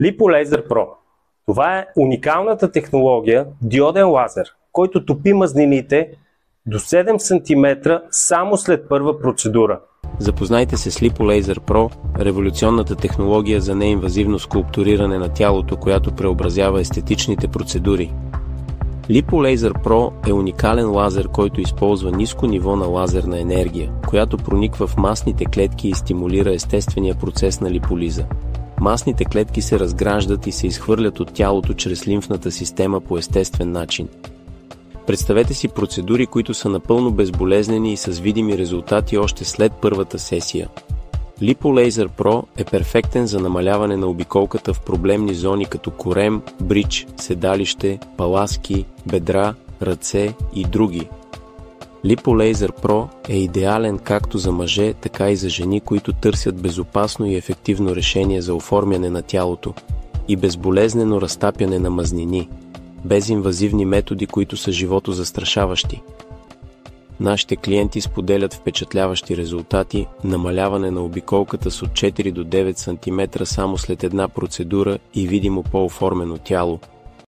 LipoLaser Pro. Това е уникалната технология диоден лазер, който топи мазнините до 7 см само след първа процедура. Запознайте се с LipoLaser Pro, революционната технология за неинвазивно скулптуриране на тялото, която преобразява естетичните процедури. LipoLaser Pro е уникален лазер, който използва ниско ниво на лазерна енергия, която прониква в масните клетки и стимулира естествения процес на липолиза. Масните клетки се разграждат и се изхвърлят от тялото чрез лимфната система по естествен начин. Представете си процедури, които са напълно безболезнени и с видими резултати още след първата сесия. LipoLaser Pro е перфектен за намаляване на обиколката в проблемни зони като корем, брич, седалище, паласки, бедра, ръце и други. LipoLaser Pro е идеален както за мъже, така и за жени, които търсят безопасно и ефективно решение за оформяне на тялото и безболезнено разтапяне на мазнини, без инвазивни методи, които са животозастрашаващи. Нашите клиенти споделят впечатляващи резултати, намаляване на обиколката с от 4 до 9 см само след една процедура и видимо по-оформено тяло,